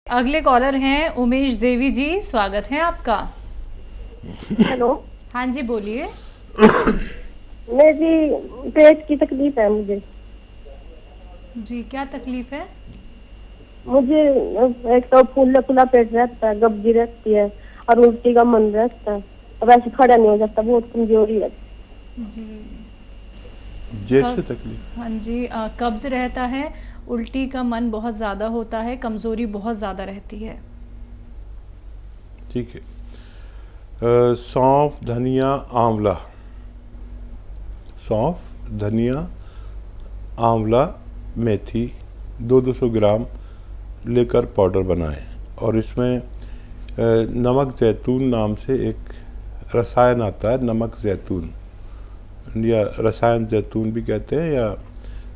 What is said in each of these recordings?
अगले कॉलर हैं उमेश देवी जी, स्वागत है आपका। हेलो। हाँ जी बोलिए। मेरी पेट की तकलीफ है मुझे। जी क्या तकलीफ है? मुझे एक तो फूला फूला पेट रहता है, कब्जी रहती है और उल्टी का मन रहता है। अब ऐसे खड़ा नहीं हो जाता, बहुत कमजोरी है। जी जेठ से तकलीफ? हाँ जी, कब्ज रहता है, उल्टी का मन बहुत ज़्यादा होता है, कमज़ोरी बहुत ज़्यादा रहती है। ठीक है। सौंफ, धनिया, आंवला, सौंफ, धनिया, आंवला, मेथी 200 ग्राम लेकर पाउडर बनाएं और इसमें नमक जैतून नाम से एक रसायन आता है, नमक जैतून या रसायन जैतून भी कहते हैं या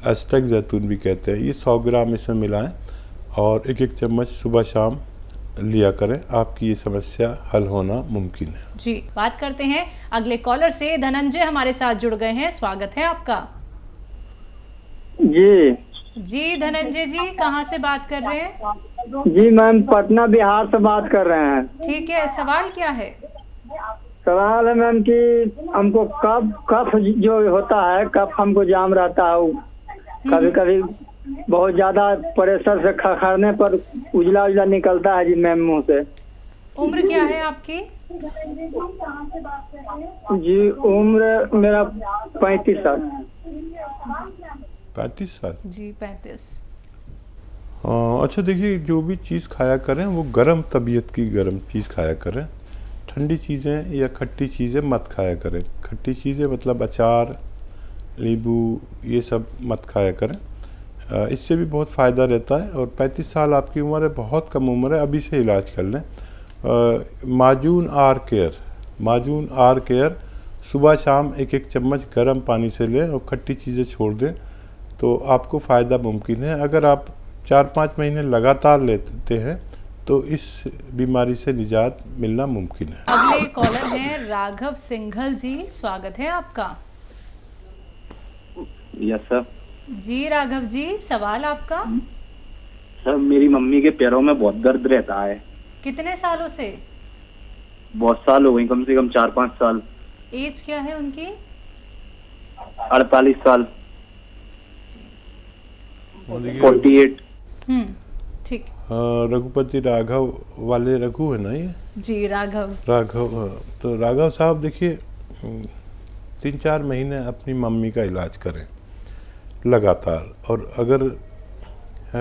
एस्टेक जैतून भी कहते हैं। ये 100 ग्राम इसमें मिलाएं और एक एक चम्मच सुबह शाम लिया करें, आपकी ये समस्या हल होना मुमकिन है। जी बात करते हैं अगले कॉलर से। धनंजय हमारे साथ जुड़ गए हैं, स्वागत है आपका। जी धनंजय जी, कहाँ से बात कर रहे हैं? जी मैम, पटना बिहार से बात कर रहे हैं। ठीक है, सवाल क्या है? सवाल है मैम कि हमको कफ जो होता है, कफ हमको जाम रहता है, कभी कभी बहुत ज्यादा प्रेशर से खखरने पर उजला उजला निकलता है जी मैम मुंह से। उम्र क्या है आपकी? जी उम्र मेरा 35 साल। 35 साल? जी 35। अच्छा देखिए, जो भी चीज़ खाया करें वो गर्म तबीयत की गर्म चीज़ खाया करें। ठंडी चीज़ें या खट्टी चीज़ें मत खाया करें। खट्टी चीज़ें मतलब अचार, नींबू, ये सब मत खाया करें। इससे भी बहुत फ़ायदा रहता है। और 35 साल आपकी उम्र है, बहुत कम उम्र है, अभी से इलाज कर लें। माजून आर केयर सुबह शाम एक एक चम्मच गर्म पानी से लें और खट्टी चीज़ें छोड़ दें तो आपको फ़ायदा मुमकिन है। अगर आप 4-5 महीने लगातार लेते हैं तो इस बीमारी से निजात मिलना मुमकिन है। अगले कॉलर हैं राघव सिंघल जी, स्वागत है आपका। Yes sir. जी राघव जी, सवाल आपका? सर मेरी मम्मी के पैरों में बहुत दर्द रहता है। कितने सालों से? बहुत साल हो गए, कम से कम 4-5 साल। एज क्या है उनकी? 48 साल। 48। ठीक। रघुपति राघव वाले रघु है ना ये? जी राघव। तो राघव साहब देखिए, 3-4 महीने अपनी मम्मी का इलाज करें लगातार। और अगर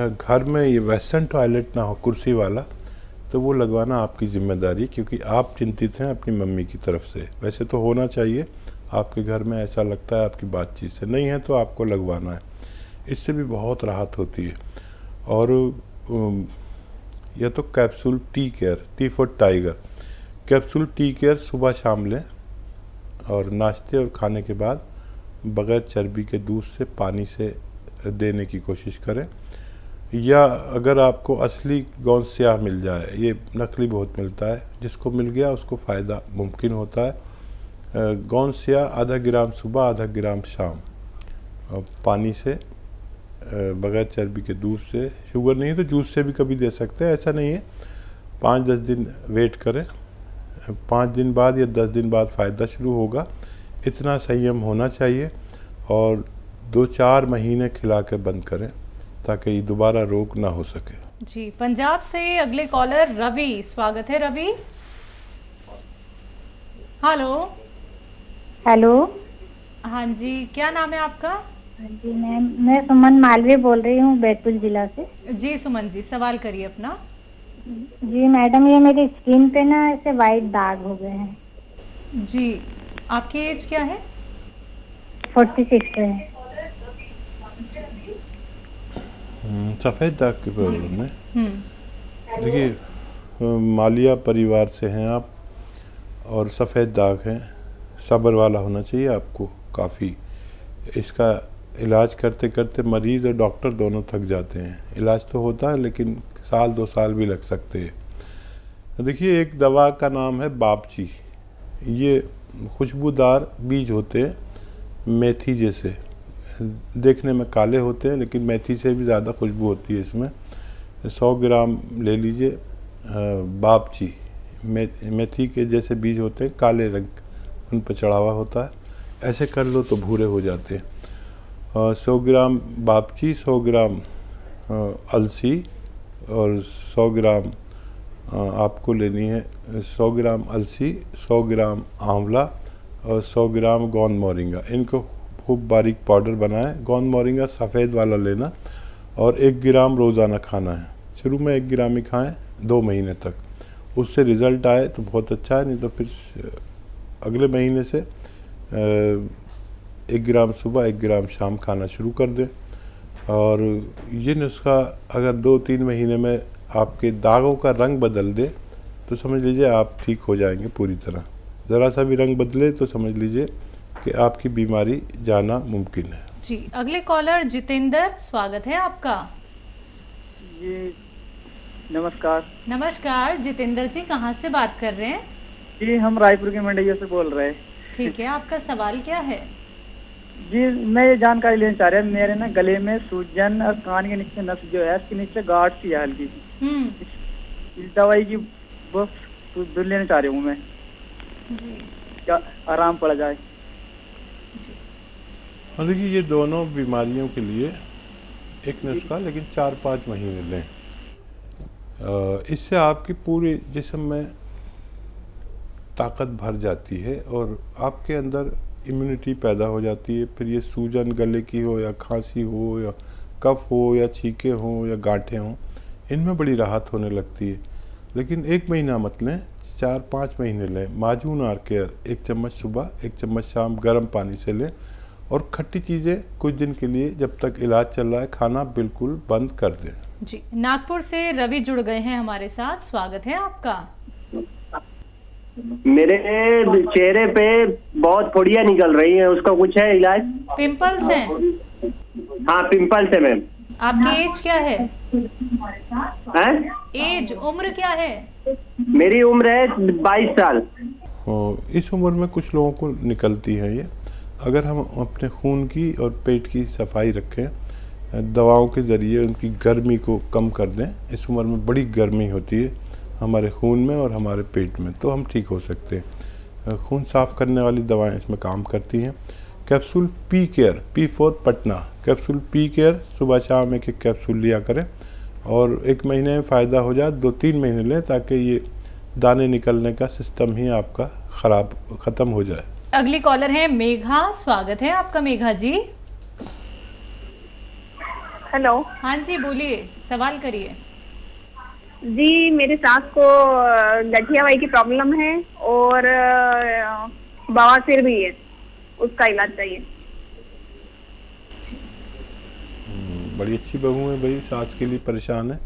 घर में ये वेस्टर्न टॉयलेट ना हो कुर्सी वाला तो वो लगवाना आपकी जिम्मेदारी, क्योंकि आप चिंतित हैं अपनी मम्मी की तरफ से। वैसे तो होना चाहिए, आपके घर में ऐसा लगता है आपकी बातचीत से, नहीं है तो आपको लगवाना है। इससे भी बहुत राहत होती है। और यह तो capsule T for tiger, capsule tea care सुबह शाम लें और नाश्ते और खाने के बाद बग़ैर चर्बी के दूध से पानी से देने की कोशिश करें। या अगर आपको असली गोंद स्याह मिल जाए, ये नकली बहुत मिलता है, जिसको मिल गया उसको फ़ायदा मुमकिन होता है। गोंद स्याह आधा ग्राम सुबह, आधा ग्राम शाम पानी से बग़ैर चर्बी के दूध से, शुगर नहीं है तो जूस से भी कभी दे सकते हैं, ऐसा नहीं है। 5-10 दिन वेट करें, 5 दिन बाद या 10 दिन बाद फ़ायदा शुरू होगा। इतना संयम होना चाहिए और 2-4 महीने खिला के बंद करें ताकि दोबारा रोग ना हो सके। जी पंजाब से अगले कॉलर रवि, स्वागत है रवि। हेलो। हेलो। हाँ जी, क्या नाम है आपका? हाँ जी मैम, मैं सुमन मालवीय बोल रही हूँ बैतूल जिला से। जी सुमन जी, सवाल करिए अपना। जी मैडम, ये मेरी स्किन पे ना ऐसे वाइट दाग हो गए हैं। जी, आपकी एज क्या है? 46 है। सफ़ेद दाग की प्रॉब्लम है। देखिए, मालिया परिवार से हैं आप और सफ़ेद दाग हैं, सब्र वाला होना चाहिए आपको काफ़ी। इसका इलाज करते करते मरीज़ और डॉक्टर दोनों थक जाते हैं। इलाज तो होता है लेकिन 1-2 साल भी लग सकते हैं। देखिए, एक दवा का नाम है बापची। ये खुशबूदार बीज होते हैं, मेथी जैसे, देखने में काले होते हैं लेकिन मेथी से भी ज़्यादा खुशबू होती है इसमें। 100 ग्राम ले लीजिए बापची, मेथी के जैसे बीज होते हैं, काले रंग, उन पर चढ़ावा होता है। ऐसे कर लो तो भूरे हो जाते हैं। 100 ग्राम बापची, 100 ग्राम अलसी और 100 ग्राम आपको लेनी है 100 ग्राम अलसी, 100 ग्राम आंवला और 100 ग्राम गोंद मोरिंगा। इनको खूब बारीक पाउडर बनाएं। गोंद मोरिंगा सफ़ेद वाला लेना और 1 ग्राम रोज़ाना खाना है। शुरू में 1 ग्राम ही खाएं 2 महीने तक, उससे रिज़ल्ट आए तो बहुत अच्छा है, नहीं तो फिर अगले महीने से 1 ग्राम सुबह 1 ग्राम शाम खाना शुरू कर दें। और ये नुस्खा अगर 2-3 महीने में आपके दागों का रंग बदल दे तो समझ लीजिए आप ठीक हो जाएंगे पूरी तरह। ज़रा सा भी रंग बदले तो समझ लीजिए कि आपकी बीमारी जाना मुमकिन है। जी, अगले कॉलर जितेंद्र, स्वागत है आपका। जी नमस्कार। नमस्कार जितेंद्र जी, कहाँ से बात कर रहे हैं? जी हम रायपुर के मंडैया से बोल रहे हैं। ठीक है, आपका सवाल क्या है? जी मैं ये जानकारी लेना चाह रहा हूँ, मेरे ना गले में सूजन और कान के नीचे नस जो है इसके नीचे गांठ सी है हल्की सी। इस दवाई की वो लेना चाह रही हूँ मैं, जी क्या आराम पड़ जाए। हाँ देखिए, ये दोनों बीमारियों के लिए एक नुस्खा, लेकिन 4-5 महीने लें। इससे आपकी पूरे जिस्म में ताकत भर जाती है और आपके अंदर इम्यूनिटी पैदा हो जाती है। फिर ये सूजन गले की हो या खांसी हो या कफ हो या छींके हो या गांठें हों, इनमें बड़ी राहत होने लगती है। लेकिन 1 महीना मत लें, 4-5 महीने लें। माजून आर केयर 1 चम्मच सुबह 1 चम्मच शाम गर्म पानी से लें। और खट्टी चीज़ें कुछ दिन के लिए, जब तक इलाज चल रहा है, खाना बिल्कुल बंद कर दें। जी, नागपुर से रवि जुड़ गए हैं हमारे साथ, स्वागत है आपका। मेरे चेहरे पे बहुत फोड़ियाँ निकल रही हैं, उसका कुछ है इलाज? पिंपल्स हैं? हाँ पिंपल्स है मैम। आपकी एज क्या है? एज, उम्र क्या है? मेरी उम्र है 22 साल। इस उम्र में कुछ लोगों को निकलती है ये। अगर हम अपने खून की और पेट की सफाई रखें, दवाओं के ज़रिए उनकी गर्मी को कम कर दें। इस उम्र में बड़ी गर्मी होती है हमारे खून में और हमारे पेट में, तो हम ठीक हो सकते हैं। खून साफ़ करने वाली दवाएं इसमें काम करती हैं। Capsule P care, P4 Patna, capsule P care सुबह शाम 1-1 कैप्सूल लिया करें और 1 महीने में फ़ायदा हो जाए 2-3 महीने लें, ताकि ये दाने निकलने का सिस्टम ही आपका ख़त्म हो जाए। अगली कॉलर है मेघा, स्वागत है आपका मेघा जी। हेलो। हाँ जी बोलिए, सवाल करिए। जी मेरी सास को गठिया वाई की प्रॉब्लम है और बवासीर भी है, उसका इलाज चाहिए। बड़ी अच्छी बहू है भाई, सास के लिए परेशान है।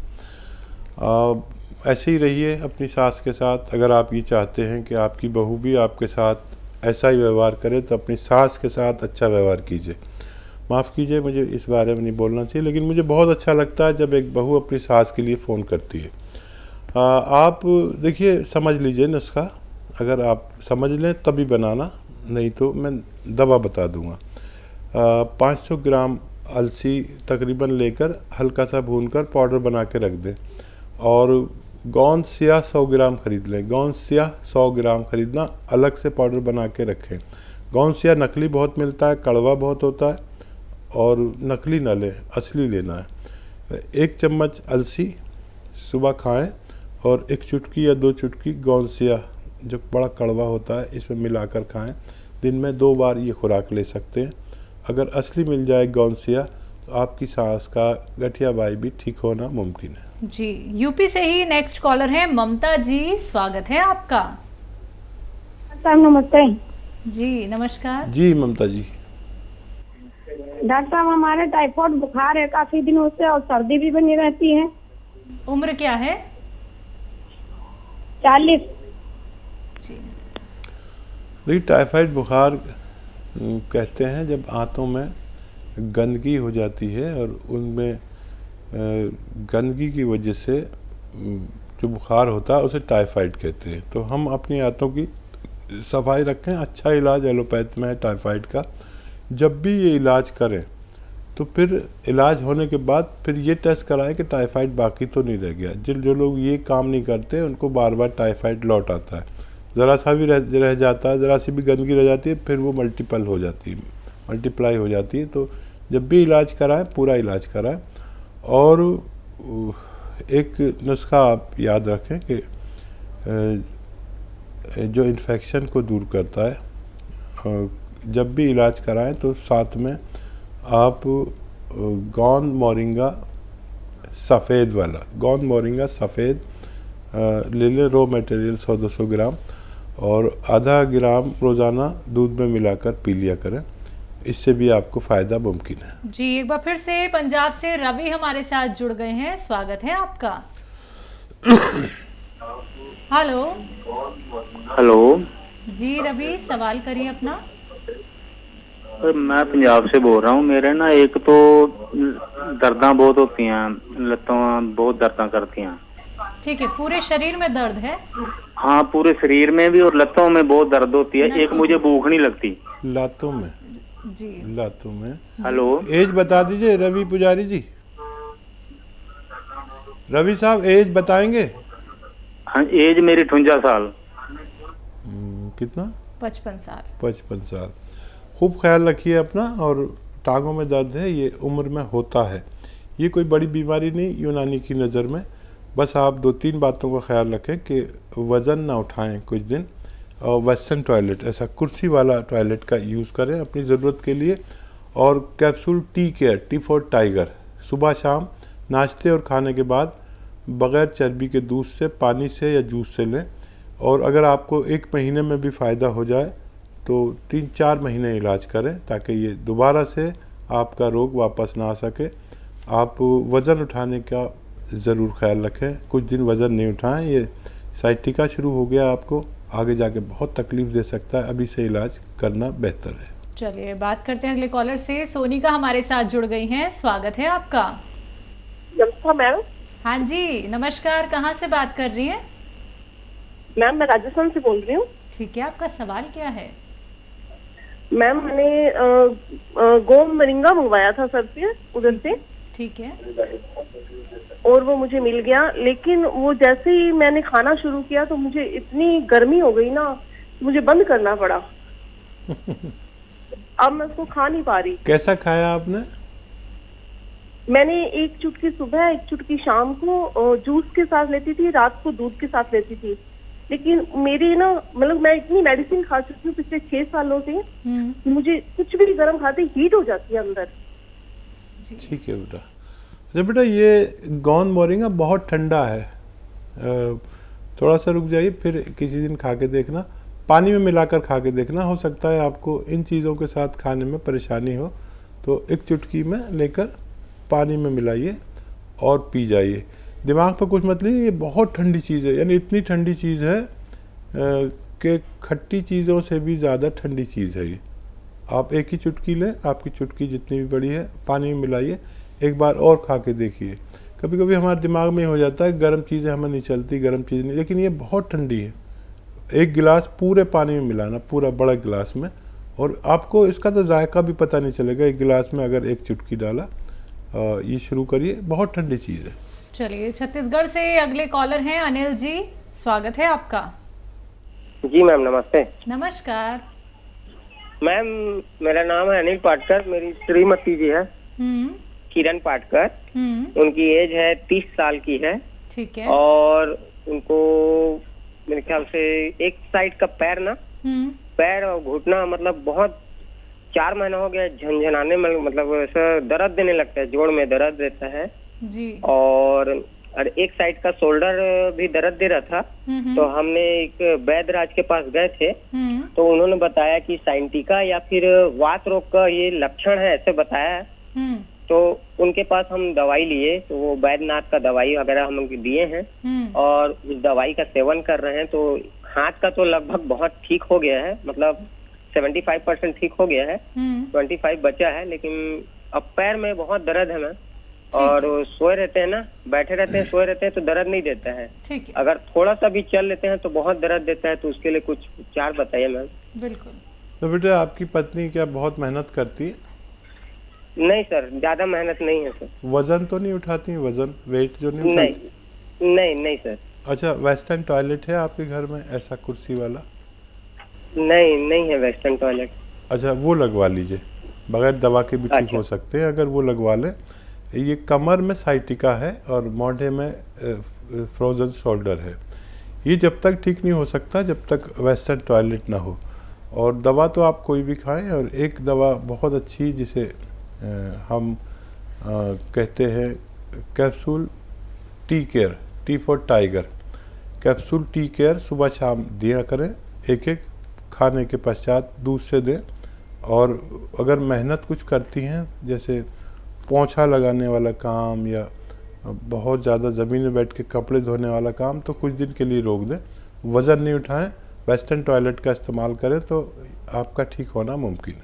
ऐसे ही रहिए अपनी सास के साथ। अगर आप ये चाहते हैं कि आपकी बहू भी आपके साथ ऐसा ही व्यवहार करे, तो अपनी सास के साथ अच्छा व्यवहार कीजिए। माफ़ कीजिए, मुझे इस बारे में नहीं बोलना चाहिए, लेकिन मुझे बहुत अच्छा लगता है जब एक बहू अपनी सास के लिए फ़ोन करती है। आप देखिए, समझ लीजिए नुस्खा, अगर आप समझ लें तभी बनाना, नहीं तो मैं दवा बता दूंगा। 500 ग्राम अलसी तकरीबन लेकर हल्का सा भूनकर पाउडर बना के रख दें। और गोंद स्याह 100 ग्राम खरीद लें। गोंद स्याह 100 ग्राम खरीदना, अलग से पाउडर बना के रखें। गोंद स्याह नकली बहुत मिलता है, कड़वा बहुत होता है, और नकली ना लें, असली लेना है। 1 चम्मच अलसी सुबह खाएं और 1 चुटकी या 2 चुटकी गोंद स्याह, जो बड़ा कड़वा होता है, इसमें मिलाकर खाएं। दिन में 2 बार ये खुराक ले सकते हैं। अगर असली मिल जाए गोंद स्याह, तो आपकी सांस का गठिया वाई भी ठीक होना मुमकिन है। जी, यूपी से ही नेक्स्ट कॉलर है ममता जी, स्वागत है आपका। सर नमस्ते। जी नमस्कार। जी ममता जी। डॉक्टर साहब हमारे टाइफाइड बुखार है काफी दिनों से और सर्दी भी बनी रहती है। उम्र क्या है? 40। जी, देखिए, टाइफाइड बुखार कहते हैं जब आंतों में गंदगी हो जाती है और उनमें गंदगी की वजह से जो बुखार होता है उसे टाइफाइड कहते हैं। तो हम अपनी आंतों की सफाई रखें। अच्छा इलाज एलोपैथ में है टाइफाइड का। जब भी ये इलाज करें तो फिर इलाज होने के बाद फिर ये टेस्ट कराएं कि टाइफाइड बाकी तो नहीं रह गया। जो लोग ये काम नहीं करते उनको बार बार टाइफाइड लौट आता है, ज़रा सा भी रह जाता है, ज़रा सी भी गंदगी रह जाती है, फिर वो मल्टीप्लाई हो जाती है। तो जब भी इलाज कराएं पूरा इलाज कराएं। और एक नुस्खा आप याद रखें कि जो इन्फेक्शन को दूर करता है, जब भी इलाज कराएं तो साथ में आप गोंद मोरिंगा सफ़ेद ले लें, रॉ मटेरियल 100-200 ग्राम, और आधा ग्राम रोज़ाना दूध में मिलाकर पी लिया करें। इससे भी आपको फ़ायदा मुमकिन है। जी, एक बार फिर से पंजाब से रवि हमारे साथ जुड़ गए हैं, स्वागत है आपका। हेलो जी रवि, सवाल करिए अपना। मैं पंजाब से बोल रहा हूँ। मेरे ना एक तो दर्दां बहुत होती हैं, लत्तों बहुत दर्दां करती हैं। ठीक है, पूरे शरीर में दर्द है? हाँ, पूरे शरीर में भी और लत्तों में बहुत दर्द होती है। एक मुझे भूख नहीं लगती लातों में। जी, लातों में। हेलो, एज बता दीजिए रवि पुजारी जी। रवि साहब एज बताएंगे? हाँ, एज मेरी 58 साल। कितना? 55 साल। 55 साल। खूब ख्याल रखिए अपना। और टांगों में दर्द है, ये उम्र में होता है, ये कोई बड़ी बीमारी नहीं यूनानी की नज़र में। बस आप 2-3 बातों का ख्याल रखें कि वज़न ना उठाएं कुछ दिन, और वेस्टर्न टॉयलेट, ऐसा कुर्सी वाला टॉयलेट का यूज़ करें अपनी ज़रूरत के लिए। और कैप्सूल टी फॉर टाइगर सुबह शाम नाश्ते और खाने के बाद बग़ैर चर्बी के दूध से, पानी से या जूस से लें। और अगर आपको 1 महीने में भी फ़ायदा हो जाए तो 3-4 महीने इलाज करें, ताकि ये दोबारा से आपका रोग वापस ना आ सके। आप वज़न उठाने का ज़रूर ख्याल रखें, कुछ दिन वज़न नहीं उठाएं, ये साइटिका शुरू हो गया, आपको आगे जाके बहुत तकलीफ़ दे सकता है, अभी से इलाज करना बेहतर है। चलिए बात करते हैं अगले कॉलर से। सोनिका हमारे साथ जुड़ गई हैं, स्वागत है आपका। नमस्कार मैम। हाँ जी नमस्कार, कहाँ से बात कर रही हैं? मैम मैं राजस्थान से बोल रही हूँ। ठीक है, आपका सवाल क्या है? मैम मैंने गोंद मोरिंगा मंगवाया था सर से, उधर से। ठीक है। और वो मुझे मिल गया, लेकिन वो जैसे ही मैंने खाना शुरू किया तो मुझे इतनी गर्मी हो गई ना, मुझे बंद करना पड़ा। अब मैं उसको खा नहीं पा रही। कैसा खाया आपने? मैंने 1 चुटकी सुबह 1 चुटकी शाम को जूस के साथ लेती थी, रात को दूध के साथ लेती थी। लेकिन मेरी ना मतलब मैं इतनी मेडिसिन खा चुकी हूँ पिछले 6 सालों से, मुझे कुछ भी गर्म खाते हीट हो जाती है अंदर। ठीक है बेटा। अच्छा बेटा, ये गोंद मोरिंगा बहुत ठंडा है, थोड़ा सा रुक जाइए, फिर किसी दिन खा के देखना, पानी में मिलाकर खा के देखना। हो सकता है आपको इन चीज़ों के साथ खाने में परेशानी हो, तो 1 चुटकी में लेकर पानी में मिलाइए और पी जाइए। दिमाग पर कुछ मत लीजिए, ये बहुत ठंडी चीज़ है, यानी इतनी ठंडी चीज़ है कि खट्टी चीज़ों से भी ज़्यादा ठंडी चीज़ है ये। आप 1 ही चुटकी लें, आपकी चुटकी जितनी भी बड़ी है, पानी में मिलाइए, एक बार और खा के देखिए। कभी कभी हमारे दिमाग में हो जाता है गर्म चीज़ें हमें नहीं चलती, गर्म चीज़ नहीं, लेकिन ये बहुत ठंडी है। 1 गिलास पूरे पानी में मिलाना, पूरा बड़ा गिलास में, और आपको इसका तो जायका भी पता नहीं चलेगा। 1 गिलास में अगर 1 चुटकी डाला, ये शुरू करिए, बहुत ठंडी चीज़ है। चलिए छत्तीसगढ़ से अगले कॉलर हैं अनिल जी, स्वागत है आपका। जी मैम नमस्ते। नमस्कार मैम, मेरा नाम है अनिल पाटकर, मेरी श्रीमती जी है किरण पाटकर। उनकी एज है 30 साल की है। ठीक है। और उनको मेरे ख्याल से एक साइड का पैर ना, पैर और घुटना मतलब बहुत 4 महीना हो गया झनझनाने में, मतलब ऐसा दर्द देने लगता है, जोड़ में दर्द रहता है जी। और एक साइड का शोल्डर भी दर्द दे रहा था। तो हमने एक वैद्यराज के पास गए थे, तो उन्होंने बताया कि साइंटिका या फिर वात रोग का ये लक्षण है, ऐसे बताया। तो उनके पास हम दवाई लिए, तो वो वैद्यनाथ का दवाई वगैरह हम दिए हैं और उस दवाई का सेवन कर रहे हैं। तो हाथ का तो लगभग बहुत ठीक हो गया है, मतलब 75% ठीक हो गया है, 25 बचा है। लेकिन अब पैर में बहुत दर्द है मैम, और सोए रहते हैं ना, बैठे रहते हैं, सोए रहते हैं तो दर्द नहीं देता है। ठीक है। अगर थोड़ा सा भी चल लेते हैं तो बहुत दर्द देता है, तो उसके लिए कुछ उपचार बताइए मैम। बिल्कुल। तो बेटा, आपकी पत्नी क्या बहुत मेहनत करती है? नहीं सर, ज्यादा मेहनत नहीं है सर। वजन तो नहीं उठाती, वजन वेट जो नहीं उठाती? नहीं सर। अच्छा, वेस्टर्न टॉयलेट है आपके घर में ऐसा कुर्सी वाला? नहीं है वेस्टर्न टॉयलेट। अच्छा, वो लगवा लीजिए, बगैर दवा के भी ठीक हो सकते हैं अगर वो लगवा लें। ये कमर में साइटिका है और मोढ़े में फ्रोजन शोल्डर है। ये जब तक ठीक नहीं हो सकता जब तक वेस्टर्न टॉयलेट ना हो। और दवा तो आप कोई भी खाएं, और एक दवा बहुत अच्छी जिसे हम कहते हैं capsule tea care, T for tiger, capsule tea care सुबह शाम दिया करें, एक एक खाने के पश्चात दूध से दें। और अगर मेहनत कुछ करती हैं, जैसे पोंछा लगाने वाला काम या बहुत ज़्यादा ज़मीन में बैठ के कपड़े धोने वाला काम, तो कुछ दिन के लिए रोक दें, वज़न नहीं उठाएं, वेस्टर्न टॉयलेट का इस्तेमाल करें, तो आपका ठीक होना मुमकिन है।